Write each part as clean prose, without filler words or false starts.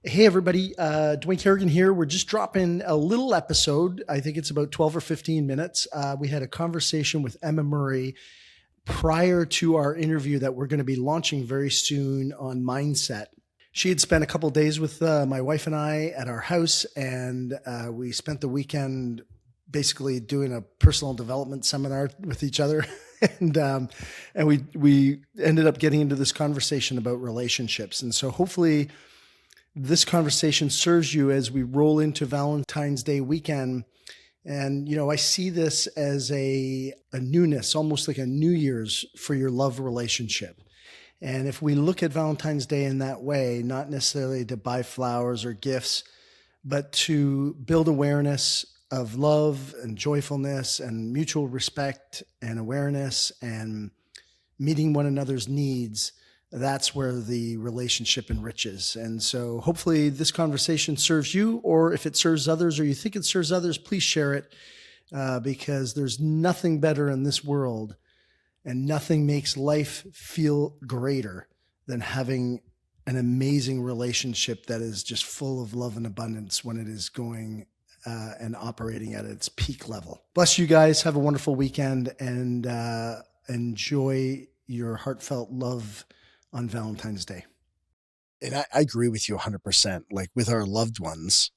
Hey, everybody. Dwayne Kerrigan here. We're just dropping a little episode. I think it's about 12 or 15 minutes. We had a conversation with Emma Murray prior to our interview that we're going to be launching very soon on mindset. She had spent a couple of days with my wife and I at our house, and we spent the weekend basically doing a personal development seminar with each other. And we ended up getting into this conversation about relationships. And so hopefully this conversation serves you as we roll into Valentine's Day weekend. And, I see this as a newness, almost like a New Year's for your love relationship. And if we look at Valentine's Day in that way, not necessarily to buy flowers or gifts, but to build awareness of love and joyfulness and mutual respect and awareness and meeting one another's needs, that's where the relationship enriches. And so hopefully this conversation serves you, or if it serves others or you think it serves others, please share it because there's nothing better in this world and nothing makes life feel greater than having an amazing relationship that is just full of love and abundance when it is going and operating at its peak level. Bless you guys. Have a wonderful weekend and enjoy your heartfelt love on Valentine's Day. And I agree with you 100%. Like with our loved ones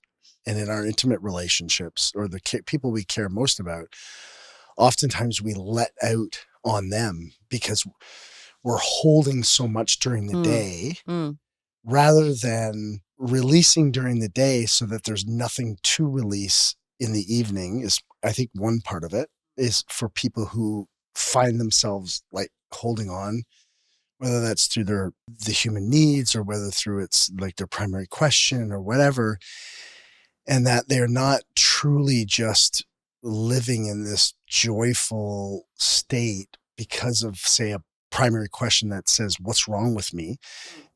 and in our intimate relationships or the people we care most about, oftentimes we let out on them because we're holding so much during the day rather than releasing during the day so that there's nothing to release in the evening is, I think, one part of it is for people who find themselves like holding on, whether that's through the human needs or whether through it's like their primary question or whatever, and that they're not truly just living in this joyful state because of, say, a primary question that says, what's wrong with me?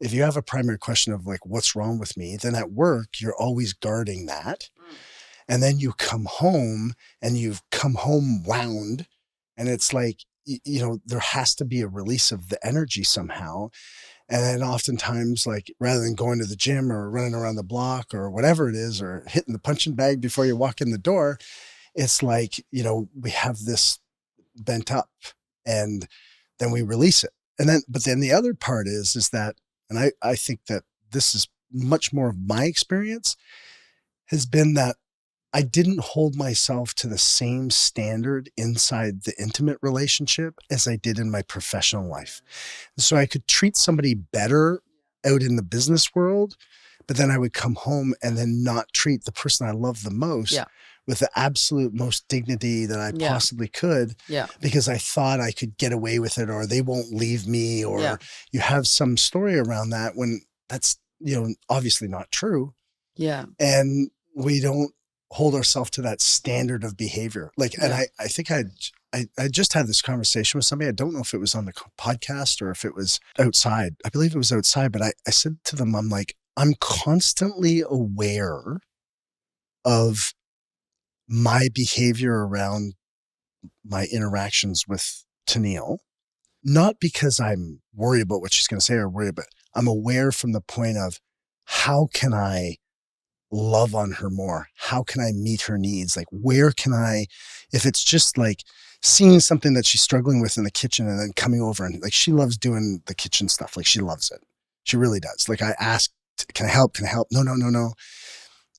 If you have a primary question of like, what's wrong with me? Then at work, you're always guarding that. And then you come home and you've come home wound. And it's like, there has to be a release of the energy somehow. And then oftentimes, like, rather than going to the gym or running around the block or whatever it is, or hitting the punching bag before you walk in the door, it's like, we have this bent up and then we release it. But then the other part is that, and I think that this is much more of my experience, has been that I didn't hold myself to the same standard inside the intimate relationship as I did in my professional life. So I could treat somebody better out in the business world, but then I would come home and then not treat the person I love the most with the absolute most dignity that I possibly could because I thought I could get away with it or they won't leave me or you have some story around that when that's, obviously not true. Yeah. And we don't hold ourselves to that standard of behavior. And I think I just had this conversation with somebody. I don't know if it was on the podcast or if it was outside. I believe it was outside, but I said to them, I'm like, I'm constantly aware of my behavior around my interactions with Tennille, not because I'm worried about what she's going to say or worried, but I'm aware from the point of how can I love on her more? How can I meet her needs? Like, where can I, if it's just like seeing something that she's struggling with in the kitchen and then coming over and like, she loves doing the kitchen stuff. Like she loves it. She really does. Like I asked, can I help? Can I help? No.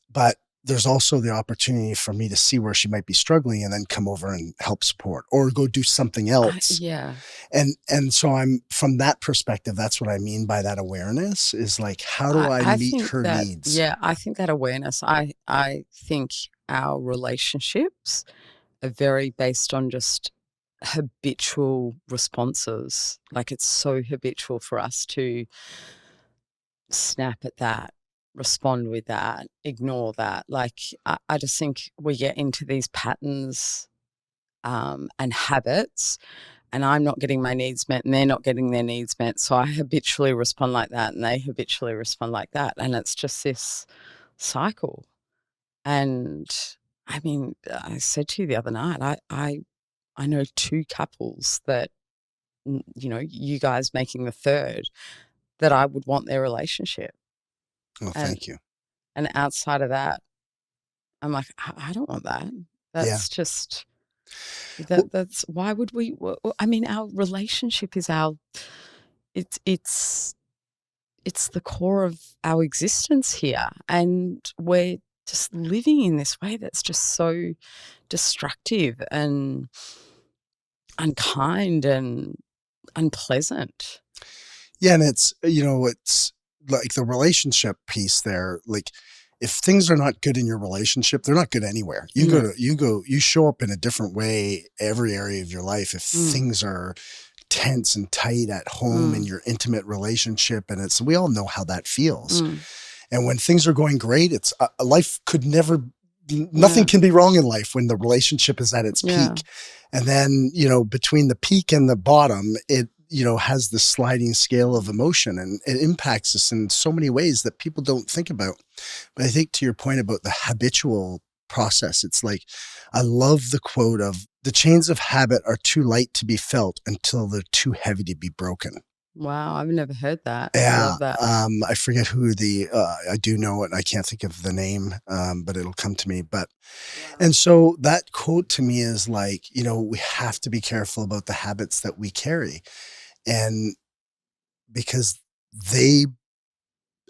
But there's also the opportunity for me to see where she might be struggling and then come over and help support or go do something else. And so I'm from that perspective, that's what I mean by that awareness is like, how do I meet her needs? Yeah. I think that awareness, I think our relationships are very based on just habitual responses. Like it's so habitual for us to snap at that, respond with that, ignore that. Like I just think we get into these patterns and habits and I'm not getting my needs met and they're not getting their needs met. So I habitually respond like that and they habitually respond like that. And it's just this cycle. And I mean, I said to you the other night, I know two couples that, you guys making the third, that I would want their relationship. Oh, And thank you. and outside of that, I'm like, I don't want that. Yeah. That's just Well, that's why would we? I mean, our relationship is our it's it's it's the core of our existence here, and we're just living in this way that's just so destructive and unkind and unpleasant. yeah. And it's, it's like the relationship piece there. Like if things are not good in your relationship, they're not good anywhere. Mm, You show up in a different way every area of your life. If mm, things are tense and tight at home in mm, your intimate relationship, and we all know how that feels. mm. And when things are going great, it's life could never, nothing Yeah, can be wrong in life when the relationship is at its yeah. peak. And then, between the peak and the bottom, it, has the sliding scale of emotion, and it impacts us in so many ways that people don't think about. But I think to your point about the habitual process, it's like, I love the quote of the chains of habit are too light to be felt until they're too heavy to be broken. Wow, I've never heard that. I Yeah, love that. I forget who I do know it. I can't think of the name, but it'll come to me. But and so that quote to me is like, we have to be careful about the habits that we carry, and because they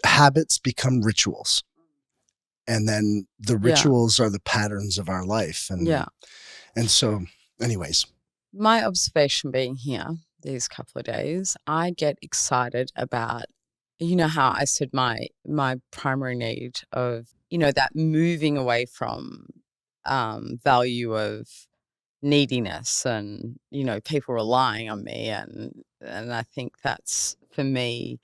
habits become rituals, and then the Yeah, rituals are the patterns of our life, yeah. and so, anyways, My observation being here these couple of days, I get excited about, how I said my primary need of, that moving away from value of neediness and, people relying on me, and I think that's for me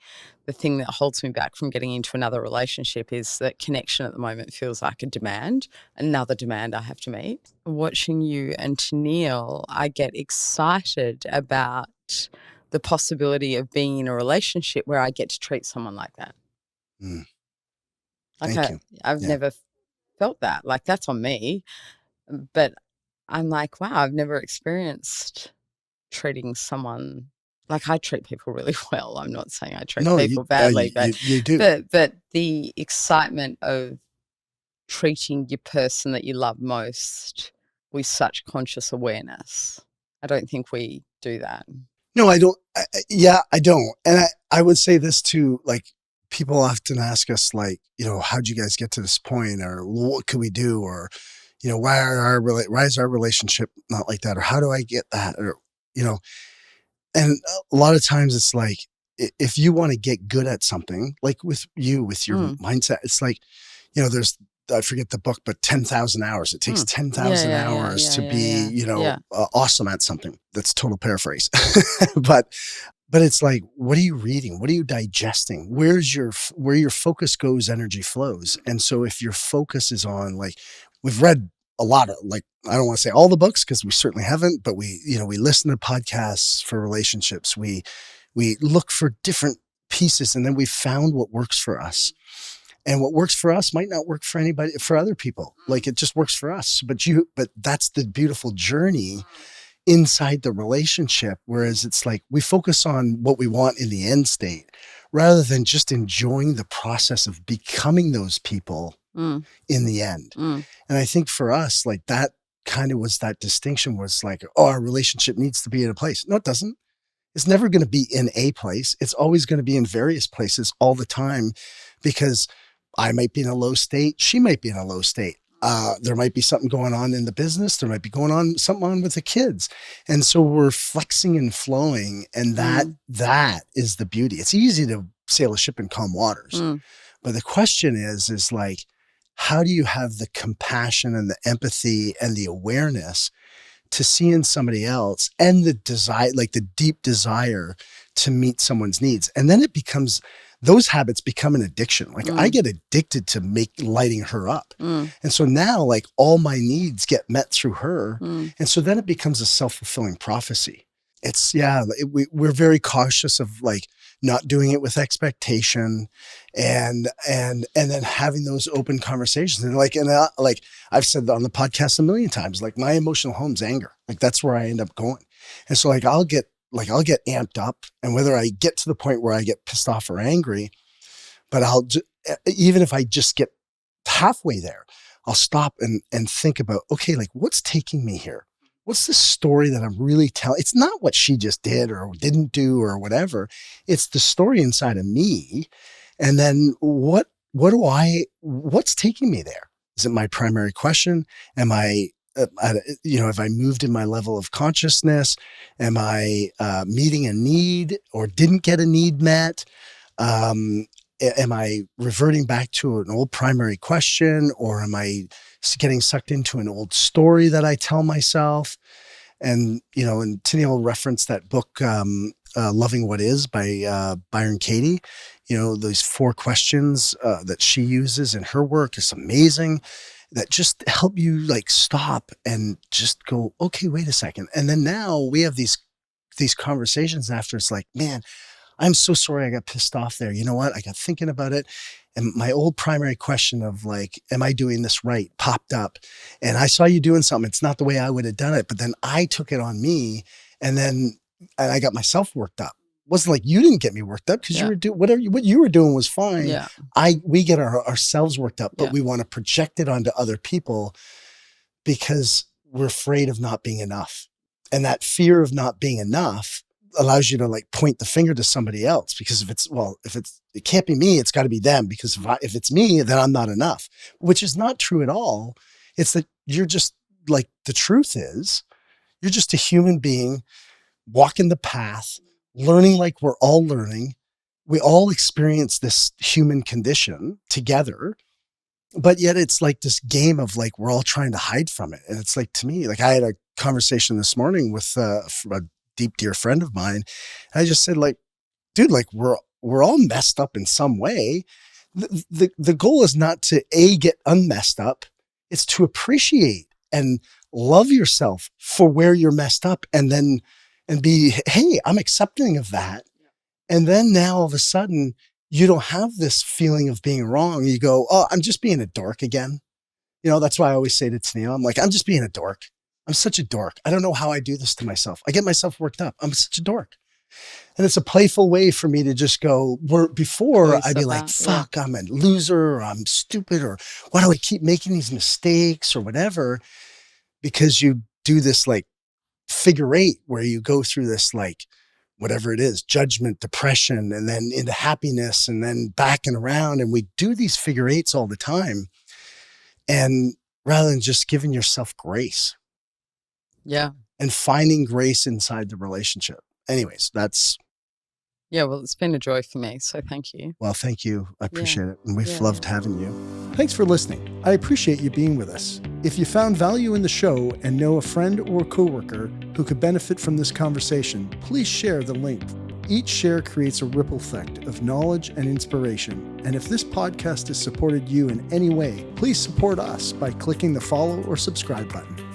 the thing that holds me back from getting into another relationship is that connection at the moment feels like a demand, another demand I have to meet. Watching you and Tennille, I get excited about the possibility of being in a relationship where I get to treat someone like that. mm, Like thank you. I've Yeah. never felt that. Like that's on me. But I'm like, wow, I've never experienced treating someone like I treat people really well. I'm not saying I treat No, people badly, you do. but the excitement of treating your person that you love most with such conscious awareness. I don't think we do that. No, I don't. Yeah, I don't. And I would say this too, like people often ask us like, how'd you guys get to this point, or what could we do? Or, why is our relationship not like that? Or how do I get that? Or, you know, and a lot of times it's like, if you want to get good at something, like with your Mm, mindset, it's like, there's, I forget the book, but 10,000 hours. It takes mm. Yeah, 10,000 yeah, yeah, hours yeah, to yeah, yeah, be, yeah. awesome at something. That's total paraphrase. but, but it's like, what are you reading? What are you digesting? Where your focus goes, energy flows. And so if your focus is on, like, we've read a lot of, like, I don't want to say all the books because we certainly haven't, but we listen to podcasts for relationships. We look for different pieces, and then we found what works for us. And what works for us might not work for anybody, for other people. Like it just works for us. But that's the beautiful journey inside the relationship. Whereas it's like we focus on what we want in the end state rather than just enjoying the process of becoming those people Mm, in the end. mm, And I think for us, like that kind of was that distinction was like, oh, our relationship needs to be in a place. No, it doesn't. It's never going to be in a place. It's always going to be in various places all the time because I might be in a low state. She might be in a low state. There might be something going on in the business. There might be something on with the kids. And so we're flexing and flowing. And mm, that is the beauty. It's easy to sail a ship in calm waters. mm, But the question is like, how do you have the compassion and the empathy and the awareness to see in somebody else and the desire, like the deep desire to meet someone's needs? And then those habits become an addiction. Like I mm, get addicted to lighting her up. mm, And so now like all my needs get met through her. mm. And so then it becomes a self-fulfilling prophecy. It's we're very cautious of like not doing it with expectation and then having those open conversations. And like I've said on the podcast a million times, like my emotional home's anger. Like that's where I end up going. And so like I'll get amped up, and whether I get to the point where I get pissed off or angry, but even if I just get halfway there, I'll stop and think about, okay, like what's taking me here? What's the story that I'm really telling? It's not what she just did or didn't do or whatever. It's the story inside of me. And then what's taking me there? Is it my primary question? Am I, have I moved in my level of consciousness? Am I meeting a need or didn't get a need met? Am I reverting back to an old primary question, or am I getting sucked into an old story that I tell myself? And, and Tennille referenced that book, Loving What Is by Byron Katie. Those 4 questions that she uses in her work is amazing, that just help you like stop and just go, okay, wait a second. And then now we have these conversations after. It's like, man, I'm so sorry I got pissed off there. You know what? I got thinking about it. And my old primary question of like, am I doing this right? Popped up. And I saw you doing something. It's not the way I would have done it. But then I took it on me. And I got myself worked up. It wasn't like you didn't get me worked up because you were doing what you were doing was fine. Yeah. We get ourselves worked up, but we want to project it onto other people because we're afraid of not being enough. And that fear of not being enough allows you to like point the finger to somebody else, because it can't be me, it's got to be them, because if it's me, then I'm not enough, which is not true at all. It's that you're just like, the truth is you're just a human being walking the path, learning like we're all learning. We all experience this human condition together, but yet it's like this game of like, we're all trying to hide from it. And it's like, to me, like I had a conversation this morning with a deep, dear friend of mine. I just said like, dude, like we're all messed up in some way. The goal is not to get unmessed up. It's to appreciate and love yourself for where you're messed up, and be, hey, I'm accepting of that. And then now all of a sudden you don't have this feeling of being wrong. You go, oh, I'm just being a dork again. That's why I always say to Tennille, I'm like, I'm just being a dork. I'm such a dork. I don't know how I do this to myself. I get myself worked up. I'm such a dork. And it's a playful way for me to just go, where before I'd be like, fuck, I'm a loser, or I'm stupid, or why do I keep making these mistakes or whatever? Because you do this like figure 8 where you go through this, like, whatever it is, judgment, depression, and then into happiness, and then back and around. And we do these figure 8s all the time. And rather than just giving yourself grace. Yeah. And finding grace inside the relationship. Anyways, well, it's been a joy for me. So thank you. Well, thank you. I appreciate it. And we've loved having you. Thanks for listening. I appreciate you being with us. If you found value in the show and know a friend or coworker who could benefit from this conversation, please share the link. Each share creates a ripple effect of knowledge and inspiration. And if this podcast has supported you in any way, please support us by clicking the follow or subscribe button.